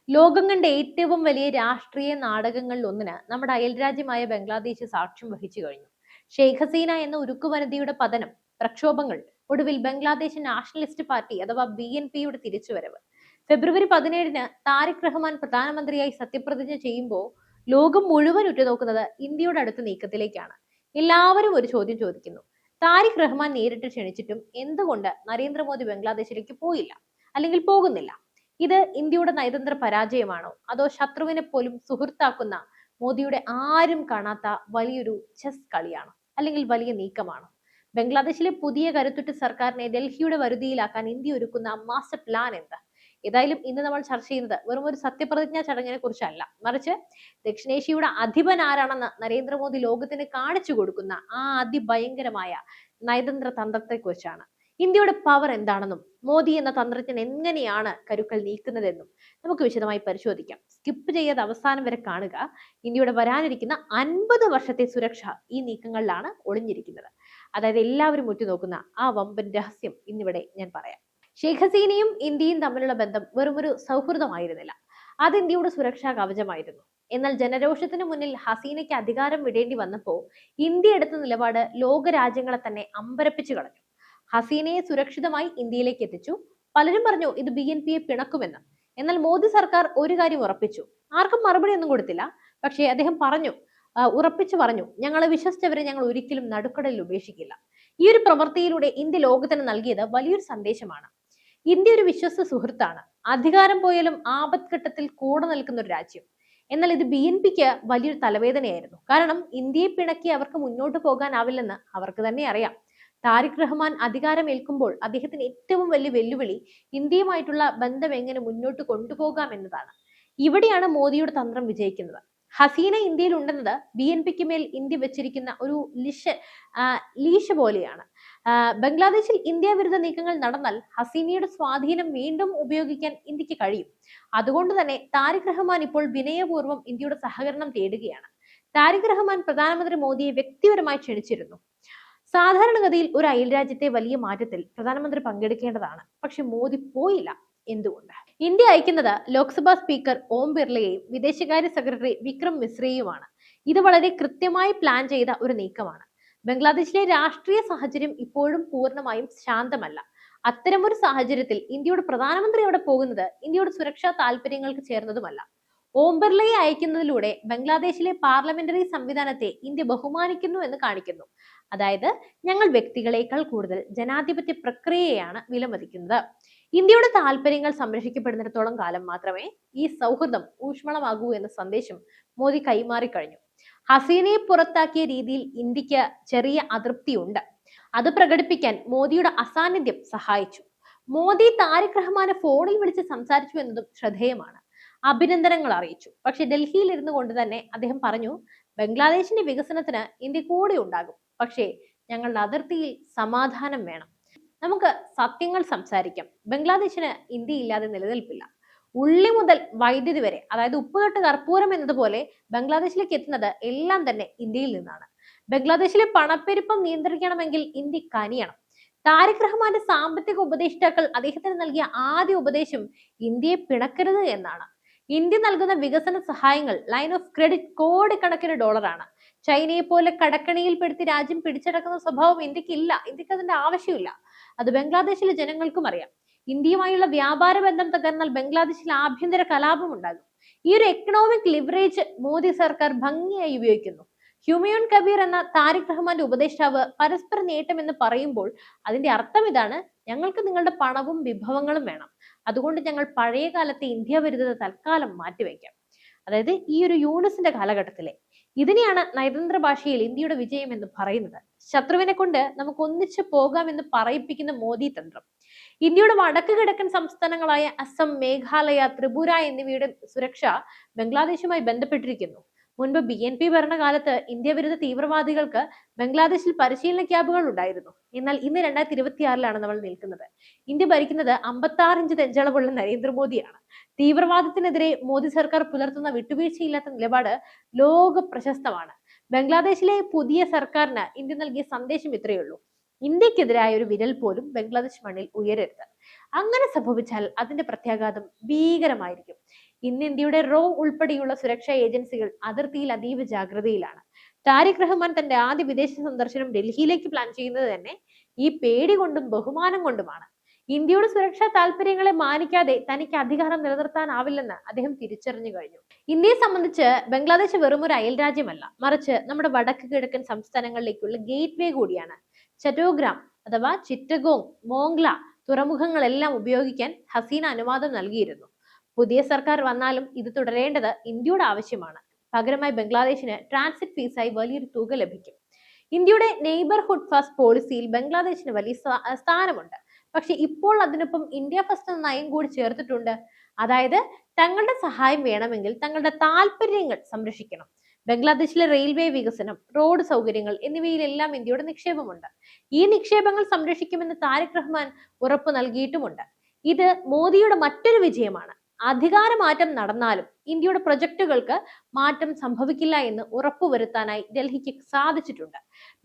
ലോകം കണ്ട ഏറ്റവും വലിയ രാഷ്ട്രീയ നാടകങ്ങളിൽ ഒന്നിന് നമ്മുടെ അയൽരാജ്യമായ ബംഗ്ലാദേശ് സാക്ഷ്യം വഹിച്ചു കഴിഞ്ഞു. ഷെയ്ഖ് ഹസീന എന്ന ഉരുക്കുവനിതയുടെ പതനം, പ്രക്ഷോഭങ്ങൾ, ഒടുവിൽ ബംഗ്ലാദേശ് നാഷണലിസ്റ്റ് പാർട്ടി അഥവാ BNPയുടെ തിരിച്ചുവരവ്. ഫെബ്രുവരി 17-ന് താരിഖ് റഹ്മാൻ പ്രധാനമന്ത്രിയായി സത്യപ്രതിജ്ഞ ചെയ്യുമ്പോൾ ലോകം മുഴുവൻ ഉറ്റുനോക്കുന്നത് ഇന്ത്യയുടെ അടുത്ത നീക്കത്തിലേക്കാണ്. എല്ലാവരും ഒരു ചോദ്യം ചോദിക്കുന്നു: താരിഖ് റഹ്മാൻ നേരിട്ട് ക്ഷണിച്ചിട്ടും എന്തുകൊണ്ട് നരേന്ദ്രമോദി ബംഗ്ലാദേശിലേക്ക് പോയില്ല, അല്ലെങ്കിൽ പോകുന്നില്ല? ഇത് ഇന്ത്യയുടെ നയതന്ത്ര പരാജയമാണോ, അതോ ശത്രുവിനെ പോലും സുഹൃത്താക്കുന്ന മോദിയുടെ ആരും കാണാത്ത വലിയൊരു ചെസ് കളിയാണോ, അല്ലെങ്കിൽ വലിയ നീക്കമാണോ? ബംഗ്ലാദേശിലെ പുതിയ കരുത്തുറ്റ സർക്കാരിനെ ഡൽഹിയുടെ വരുതിയിലാക്കാൻ ഇന്ത്യ ഒരുക്കുന്ന മാസ്റ്റർ പ്ലാൻ എന്താ? ഏതായാലും ഇന്ന് നമ്മൾ ചർച്ച ചെയ്യുന്നത് വെറും ഒരു സത്യപ്രതിജ്ഞാ ചടങ്ങിനെ കുറിച്ചല്ല, മറിച്ച് ദക്ഷിണേഷ്യയുടെ അധിപൻ ആരാണെന്ന് നരേന്ദ്രമോദി ലോകത്തിന് കാണിച്ചു കൊടുക്കുന്ന ആ അതിഭയങ്കരമായ നയതന്ത്ര തന്ത്രത്തെ കുറിച്ചാണ്. ഇന്ത്യയുടെ പവർ എന്താണെന്നും മോദി എന്ന തന്ത്രജ്ഞൻ എങ്ങനെയാണ് കരുക്കൾ നീക്കുന്നതെന്നും നമുക്ക് വിശദമായി പരിശോധിക്കാം. സ്കിപ്പ് ചെയ്യാതെ അവസാനം വരെ കാണുക. ഇന്ത്യയുടെ വരാനിരിക്കുന്ന 50 വർഷത്തെ സുരക്ഷ ഈ നീക്കങ്ങളിലാണ് ഒളിഞ്ഞിരിക്കുന്നത്. അതായത് എല്ലാവരും ഉറ്റുനോക്കുന്ന ആ വമ്പൻ രഹസ്യം ഇന്നിവിടെ ഞാൻ പറയാം. ഷെയ്ഖ് ഹസീനയും ഇന്ത്യയും തമ്മിലുള്ള ബന്ധം വെറുമൊരു സൗഹൃദമായിരുന്നില്ല, അത് ഇന്ത്യയുടെ സുരക്ഷാ കവചമായിരുന്നു. എന്നാൽ ജനരോഷത്തിന് മുന്നിൽ ഹസീനയ്ക്ക് അധികാരം വിടേണ്ടി വന്നപ്പോൾ ഇന്ത്യ എടുത്ത നിലപാട് ലോകരാജ്യങ്ങളെ തന്നെ അമ്പരപ്പിച്ചു കളഞ്ഞു. ഹസീനയെ സുരക്ഷിതമായി ഇന്ത്യയിലേക്ക് എത്തിച്ചു. പലരും പറഞ്ഞു ഇത് BNPയെ പിണക്കുമെന്ന്. എന്നാൽ മോദി സർക്കാർ ഒരു കാര്യം ഉറപ്പിച്ചു. ആർക്കും മറുപടി ഒന്നും കൊടുത്തില്ല. പക്ഷേ അദ്ദേഹം ഉറപ്പിച്ചു പറഞ്ഞു, ഞങ്ങളെ വിശ്വസിച്ചവരെ ഞങ്ങൾ ഒരിക്കലും നടുക്കടലിൽ ഉപേക്ഷിക്കില്ല. ഈ ഒരു പ്രവൃത്തിയിലൂടെ ഇന്ത്യ ലോകത്തിന് നൽകിയത് വലിയൊരു സന്ദേശമാണ്. ഇന്ത്യ ഒരു വിശ്വസ്ത സുഹൃത്താണ്, അധികാരം പോയാലും ആപത്ഘട്ടത്തിൽ കൂടെ നിൽക്കുന്ന ഒരു രാജ്യം. എന്നാൽ ഇത് BNPക്ക് വലിയൊരു തലവേദനയായിരുന്നു. കാരണം ഇന്ത്യയെ പിണക്കി അവർക്ക് മുന്നോട്ട് പോകാനാവില്ലെന്ന് അവർക്ക് തന്നെ അറിയാം. താരിഖ് റഹ്മാൻ അധികാരമേൽക്കുമ്പോൾ അദ്ദേഹത്തിന് ഏറ്റവും വലിയ വെല്ലുവിളി ഇന്ത്യയുമായിട്ടുള്ള ബന്ധം എങ്ങനെ മുന്നോട്ട് കൊണ്ടുപോകാം എന്നതാണ്. ഇവിടെയാണ് മോദിയുടെ തന്ത്രം വിജയിക്കുന്നത്. ഹസീന ഇന്ത്യയിൽ ഉണ്ടെന്നത് BNPക്ക് മേൽ ഇന്ത്യ വെച്ചിരിക്കുന്ന ഒരു ലീശ പോലെയാണ്. ബംഗ്ലാദേശിൽ ഇന്ത്യ വിരുദ്ധ നീക്കങ്ങൾ നടന്നാൽ ഹസീനയുടെ സ്വാധീനം വീണ്ടും ഉപയോഗിക്കാൻ ഇന്ത്യക്ക് കഴിയും. അതുകൊണ്ട് തന്നെ താരിഖ് റഹ്മാൻ ഇപ്പോൾ വിനയപൂർവ്വം ഇന്ത്യയുടെ സഹകരണം തേടുകയാണ്. താരിഖ് റഹ്മാൻ പ്രധാനമന്ത്രി മോദിയെ വ്യക്തിപരമായി ക്ഷണിച്ചിരുന്നു. സാധാരണഗതിയിൽ ഒരു അയൽരാജ്യത്തെ വലിയ മാറ്റത്തിൽ പ്രധാനമന്ത്രി പങ്കെടുക്കേണ്ടതാണ്. പക്ഷെ മോദി പോയില്ല. എന്തുകൊണ്ട്? ഇന്ത്യ അയക്കുന്നത് ലോക്സഭാ സ്പീക്കർ ഓം ബിർളയെയും വിദേശകാര്യ സെക്രട്ടറി വിക്രം മിശ്രയുമാണ്. ഇത് വളരെ കൃത്യമായി പ്ലാൻ ചെയ്ത ഒരു നീക്കമാണ്. ബംഗ്ലാദേശിലെ രാഷ്ട്രീയ സാഹചര്യം ഇപ്പോഴും പൂർണ്ണമായും ശാന്തമല്ല. അത്തരമൊരു സാഹചര്യത്തിൽ ഇന്ത്യയുടെ പ്രധാനമന്ത്രി അവിടെ പോകുന്നത് ഇന്ത്യയുടെ സുരക്ഷാ താല്പര്യങ്ങൾക്ക് ചേർന്നതുമല്ല. ഓം ബിർളയെ അയക്കുന്നതിലൂടെ ബംഗ്ലാദേശിലെ പാർലമെന്ററി സംവിധാനത്തെ ഇന്ത്യ ബഹുമാനിക്കുന്നു എന്ന് കാണിക്കുന്നു. അതായത് ഞങ്ങൾ വ്യക്തികളെക്കാൾ കൂടുതൽ ജനാധിപത്യ പ്രക്രിയയാണ് വിലമതിക്കുന്നത്. ഇന്ത്യയുടെ താല്പര്യങ്ങൾ സംരക്ഷിക്കപ്പെടുന്നിടത്തോളം കാലം മാത്രമേ ഈ സൗഹൃദം ഊഷ്മളമാകൂ എന്ന സന്ദേശം മോദി കൈമാറിക്കഴിഞ്ഞു. ഹസീനയെ പുറത്താക്കിയ രീതിയിൽ ഇന്ത്യക്ക് ചെറിയ അതൃപ്തിയുണ്ട്. അത് പ്രകടിപ്പിക്കാൻ മോദിയുടെ അസാന്നിധ്യം സഹായിച്ചു. മോദി താരിഖ് റഹ്മാനെ ഫോണിൽ വിളിച്ച് സംസാരിച്ചു എന്നതും ശ്രദ്ധേയമാണ്. അഭിനന്ദനങ്ങൾ അറിയിച്ചു. പക്ഷെ ഡൽഹിയിൽ ഇരുന്നു കൊണ്ട് തന്നെ അദ്ദേഹം പറഞ്ഞു, ബംഗ്ലാദേശിന്റെ വികസനത്തിന് ഇന്ത്യ കൂടെ ഉണ്ടാകും, പക്ഷേ ഞങ്ങളുടെ അതിർത്തിയിൽ സമാധാനം വേണം. നമുക്ക് സത്യങ്ങൾ സംസാരിക്കാം. ബംഗ്ലാദേശിന് ഇന്ത്യ ഇല്ലാതെ നിലനിൽപ്പില്ല. ഉള്ളി മുതൽ വൈദ്യുതി വരെ, അതായത് ഉപ്പ് തൊട്ട് കർപ്പൂരം എന്നതുപോലെ ബംഗ്ലാദേശിലേക്ക് എത്തുന്നത് എല്ലാം തന്നെ ഇന്ത്യയിൽ നിന്നാണ്. ബംഗ്ലാദേശിലെ പണപ്പെരുപ്പം നിയന്ത്രിക്കണമെങ്കിൽ ഇന്ത്യ കനിയണം. താരിഖ് റഹ്മാന്റെ സാമ്പത്തിക ഉപദേഷ്ടാക്കൾ അദ്ദേഹത്തിന് നൽകിയ ആദ്യ ഉപദേശം ഇന്ത്യയെ പിണക്കരുത് എന്നാണ്. ഇന്ത്യ നൽകുന്ന വികസന സഹായങ്ങൾ, ലൈൻ ഓഫ് ക്രെഡിറ്റ് കോടിക്കണക്കിന് ഡോളറാണ്. ചൈനയെ പോലെ കടക്കണിയിൽപ്പെടുത്തി രാജ്യം പിടിച്ചടക്കുന്ന സ്വഭാവം ഇന്ത്യക്ക് ഇല്ല. ഇന്ത്യക്ക് അതിന്റെ ആവശ്യമില്ല. അത് ബംഗ്ലാദേശിലെ ജനങ്ങൾക്കും അറിയാം. ഇന്ത്യയുമായുള്ള വ്യാപാര ബന്ധം തകർന്നാൽ ബംഗ്ലാദേശിൽ ആഭ്യന്തര കലാപം ഉണ്ടാകും. ഈ ഒരു എക്കണോമിക് ലിവറേജ് മോദി സർക്കാർ ഭംഗിയായി ഉപയോഗിക്കുന്നു. ഹ്യൂമയൂൺ കബീർ എന്ന താരിഖ് റഹ്മാന്റെ ഉപദേഷ്ടാവ് പരസ്പര നേട്ടം എന്ന് പറയുമ്പോൾ അതിന്റെ അർത്ഥം ഇതാണ്: ഞങ്ങൾക്ക് നിങ്ങളുടെ പണവും വിഭവങ്ങളും വേണം. അതുകൊണ്ട് ഞങ്ങൾ പഴയ കാലത്തെ ഇന്ത്യ വിരുദ്ധത തൽക്കാലം മാറ്റിവെക്കാം. അതായത് ഈ ഒരു യൂണിസിന്റെ കാലഘട്ടത്തിലെ ഇതിനെയാണ് നയതന്ത്ര ഭാഷയിൽ ഇന്ത്യയുടെ വിജയം എന്ന് പറയുന്നത്. ശത്രുവിനെ കൊണ്ട് നമുക്ക് ഒന്നിച്ചു പോകാം എന്ന് പറയിപ്പിക്കുന്ന മോദി തന്ത്രം. ഇന്ത്യയുടെ വടക്ക് കിഴക്കൻ സംസ്ഥാനങ്ങളായ അസം, മേഘാലയ, ത്രിപുര എന്നിവയുടെ സുരക്ഷ ബംഗ്ലാദേശുമായി ബന്ധപ്പെട്ടിരിക്കുന്നു. മുൻപ് BNP ഭരണകാലത്ത് ഇന്ത്യ വിരുദ്ധ തീവ്രവാദികൾക്ക് ബംഗ്ലാദേശിൽ പരിശീലന ക്യാമ്പുകൾ ഉണ്ടായിരുന്നു. എന്നാൽ ഇന്ന് 2026-ലാണ് നമ്മൾ നിൽക്കുന്നത്. ഇന്ത്യ ഭരിക്കുന്നത് 56 ഇഞ്ച് നെഞ്ചളവുള്ള നരേന്ദ്രമോദിയാണ്. തീവ്രവാദത്തിനെതിരെ മോദി സർക്കാർ പുലർത്തുന്ന വിട്ടുവീഴ്ചയില്ലാത്ത നിലപാട് ലോക പ്രശസ്തമാണ്. ബംഗ്ലാദേശിലെ പുതിയ സർക്കാരിന് ഇന്ത്യ നൽകിയ സന്ദേശം ഇത്രയേ ഉള്ളൂ: ഇന്ത്യക്കെതിരായ ഒരു വിരൽ പോലും ബംഗ്ലാദേശ് മണ്ണിൽ ഉയരരുത്. അങ്ങനെ സംഭവിച്ചാൽ അതിന്റെ പ്രത്യാഘാതം ഭീകരമായിരിക്കും. ഇന്ന് ഇന്ത്യയുടെ റോ ഉൾപ്പെടെയുള്ള സുരക്ഷാ ഏജൻസികൾ അതിർത്തിയിൽ അതീവ ജാഗ്രതയിലാണ്. താരിഖ് റഹ്മാൻ തന്റെ ആദ്യ വിദേശ സന്ദർശനം ഡൽഹിയിലേക്ക് പ്ലാൻ ചെയ്യുന്നത് തന്നെ ഈ പേടി കൊണ്ടും ബഹുമാനം കൊണ്ടുമാണ്. ഇന്ത്യയുടെ സുരക്ഷാ താല്പര്യങ്ങളെ മാനിക്കാതെ തനിക്ക് അധികാരം നിലനിർത്താനാവില്ലെന്ന് അദ്ദേഹം തിരിച്ചറിഞ്ഞു കഴിഞ്ഞു. ഇന്ത്യയെ സംബന്ധിച്ച് ബംഗ്ലാദേശ് വെറും ഒരു അയൽ രാജ്യമല്ല, മറിച്ച് നമ്മുടെ വടക്ക് കിഴക്കൻ സംസ്ഥാനങ്ങളിലേക്കുള്ള ഗേറ്റ് വേ കൂടിയാണ്. ചറ്റോഗ്രാം അഥവാ ചിറ്റഗോങ്, മോംഗ്ല തുറമുഖങ്ങളെല്ലാം ഉപയോഗിക്കാൻ ഹസീന അനുവാദം നൽകിയിരുന്നു. പുതിയ സർക്കാർ വന്നാലും ഇത് തുടരേണ്ടത് ഇന്ത്യയുടെ ആവശ്യമാണ്. പകരമായി ബംഗ്ലാദേശിന് ട്രാൻസിറ്റ് ഫീസായി വലിയൊരു തുക ലഭിക്കും. ഇന്ത്യയുടെ നെയ്ബർഹുഡ് ഫസ്റ്റ് പോളിസിയിൽ ബംഗ്ലാദേശിന് വലിയ സ്ഥാനമുണ്ട്. പക്ഷെ ഇപ്പോൾ അതിനൊപ്പം ഇന്ത്യ ഫസ്റ്റ് എന്ന നയം കൂടി ചേർത്തിട്ടുണ്ട്. അതായത് തങ്ങളുടെ സഹായം വേണമെങ്കിൽ തങ്ങളുടെ താല്പര്യങ്ങൾ സംരക്ഷിക്കണം. ബംഗ്ലാദേശിലെ റെയിൽവേ വികസനം, റോഡ് സൗകര്യങ്ങൾ എന്നിവയിലെല്ലാം ഇന്ത്യയുടെ നിക്ഷേപമുണ്ട്. ഈ നിക്ഷേപങ്ങൾ സംരക്ഷിക്കുമെന്ന് താരിഖ് റഹ്മാൻ ഉറപ്പ് നൽകിയിട്ടുമുണ്ട്. ഇത് മോദിയുടെ മറ്റൊരു വിജയമാണ്. അധികാരമാറ്റം നടന്നാലും ഇന്ത്യയുടെ പ്രൊജക്ടുകൾക്ക് മാറ്റം സംഭവിക്കില്ല എന്ന് ഉറപ്പുവരുത്താനായി ഡൽഹിക്ക് സാധിച്ചിട്ടുണ്ട്.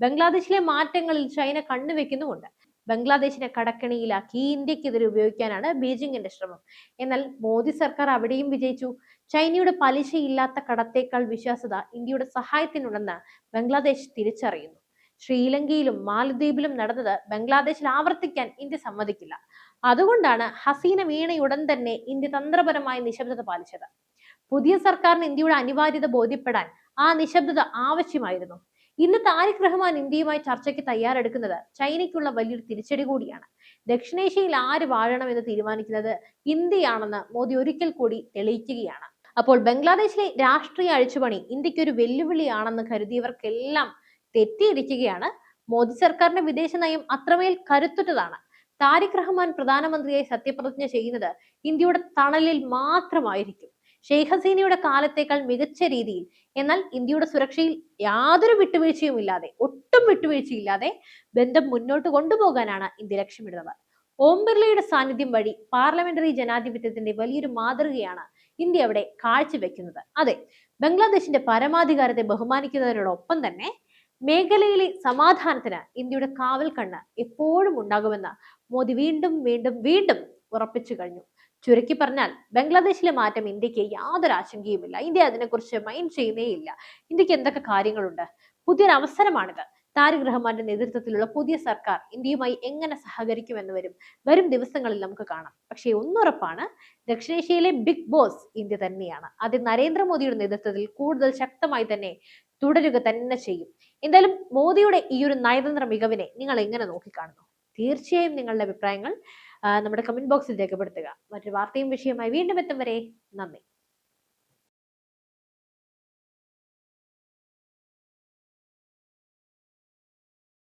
ബംഗ്ലാദേശിലെ മാറ്റങ്ങളിൽ ചൈന കണ്ണുവെക്കുന്നുമുണ്ട്. ബംഗ്ലാദേശിനെ കടക്കണിയിലാക്കി ഇന്ത്യക്കെതിരെ ഉപയോഗിക്കാനാണ് ബീജിംഗിന്റെ ശ്രമം. എന്നാൽ മോദി സർക്കാർ അവിടെയും വിജയിച്ചു. ചൈനയുടെ പലിശയില്ലാത്ത കടത്തേക്കാൾ വിശ്വാസ്യത ഇന്ത്യയുടെ സഹായത്തിനുണ്ടെന്ന് ബംഗ്ലാദേശ് തിരിച്ചറിയുന്നു. ശ്രീലങ്കയിലും മാലദ്വീപിലും നടന്നത് ബംഗ്ലാദേശിൽ ആവർത്തിക്കാൻ ഇന്ത്യ സമ്മതിക്കില്ല. അതുകൊണ്ടാണ് ഹസീന വീണയുടൻ തന്നെ ഇന്ത്യ തന്ത്രപരമായ നിശബ്ദത പാലിച്ചത്. പുതിയ സർക്കാരിന് ഇന്ത്യയുടെ അനിവാര്യത ബോധ്യപ്പെടാൻ ആ നിശബ്ദത ആവശ്യമായിരുന്നു. ഇന്ന് താരിഖ് റഹ്മാൻ ഇന്ത്യയുമായി ചർച്ചയ്ക്ക് തയ്യാറെടുക്കുന്നത് ചൈനയ്ക്കുള്ള വലിയൊരു തിരിച്ചടി കൂടിയാണ്. ദക്ഷിണേഷ്യയിൽ ആര് വാഴണമെന്ന് തീരുമാനിക്കുന്നത് ഇന്ത്യയാണെന്ന് മോദി ഒരിക്കൽ കൂടി തെളിയിക്കുകയാണ്. അപ്പോൾ ബംഗ്ലാദേശിലെ രാഷ്ട്രീയ അഴിച്ചുപണി ഇന്ത്യക്ക് ഒരു വെല്ലുവിളിയാണെന്ന് കരുതിയവർക്കെല്ലാം തെറ്റിയിരിക്കുകയാണ്. മോദി സർക്കാരിന്റെ വിദേശ നയം അത്രമേൽ കരുത്തുറ്റതാണ്. താരിഖ് റഹ്മാൻ പ്രധാനമന്ത്രിയായി സത്യപ്രതിജ്ഞ ചെയ്യുന്നത് ഇന്ത്യയുടെ തണലിൽ മാത്രമായിരിക്കും. ഷെയ്ഖ് ഹസീനയുടെ കാലത്തേക്കാൾ മികച്ച രീതിയിൽ, എന്നാൽ ഇന്ത്യയുടെ സുരക്ഷയിൽ യാതൊരു വിട്ടുവീഴ്ചയുമില്ലാതെ, ഒട്ടും വിട്ടുവീഴ്ചയില്ലാതെ ബന്ധം മുന്നോട്ട് കൊണ്ടുപോകാനാണ് ഇന്ത്യ ലക്ഷ്യമിടുന്നത്. ഓം ബിർളയുടെ സാന്നിധ്യം വഴി പാർലമെന്ററി ജനാധിപത്യത്തിന്റെ വലിയൊരു മാതൃകയാണ് ഇന്ത്യ അവിടെ കാഴ്ചവെക്കുന്നത്. അതെ, ബംഗ്ലാദേശിന്റെ പരമാധികാരത്തെ ബഹുമാനിക്കുന്നതിനോടൊപ്പം തന്നെ മേഖലയിലെ സമാധാനത്തിന് ഇന്ത്യയുടെ കാവൽ കണ്ണ് എപ്പോഴും ഉണ്ടാകുമെന്ന് മോദി വീണ്ടും വീണ്ടും വീണ്ടും ഉറപ്പിച്ചു കഴിഞ്ഞു. ചുരുക്കി പറഞ്ഞാൽ ബംഗ്ലാദേശിലെ മാറ്റം ഇന്ത്യക്ക് യാതൊരു ആശങ്കയുമില്ല. ഇന്ത്യ അതിനെക്കുറിച്ച് മൈൻഡ് ചെയ്യുന്നേയില്ല. ഇന്ത്യക്ക് എന്തൊക്കെ കാര്യങ്ങളുണ്ട്? പുതിയൊരു അവസരമാണിത്. താരിഖ് റഹ്മാന്റെ നേതൃത്വത്തിലുള്ള പുതിയ സർക്കാർ ഇന്ത്യയുമായി എങ്ങനെ സഹകരിക്കുമെന്ന് വരും ദിവസങ്ങളിൽ നമുക്ക് കാണാം. പക്ഷേ ഒന്നുറപ്പാണ്, ദക്ഷിണേഷ്യയിലെ ബിഗ് ബോസ് ഇന്ത്യ തന്നെയാണ്. അത് നരേന്ദ്രമോദിയുടെ നേതൃത്വത്തിൽ കൂടുതൽ ശക്തമായി തന്നെ തുടരുക തന്നെ ചെയ്യും. എന്തായാലും മോദിയുടെ ഈ ഒരു നയതന്ത്ര മികവിനെ നിങ്ങൾ എങ്ങനെ നോക്കിക്കാണുന്നു? തീർച്ചയായും നിങ്ങളുടെ അഭിപ്രായങ്ങൾ നമ്മുടെ കമന്റ് ബോക്സിൽ രേഖപ്പെടുത്തുക. മറ്റൊരു വാർത്തയും വിഷയമായി വീണ്ടും എത്തും വരെ നന്ദി.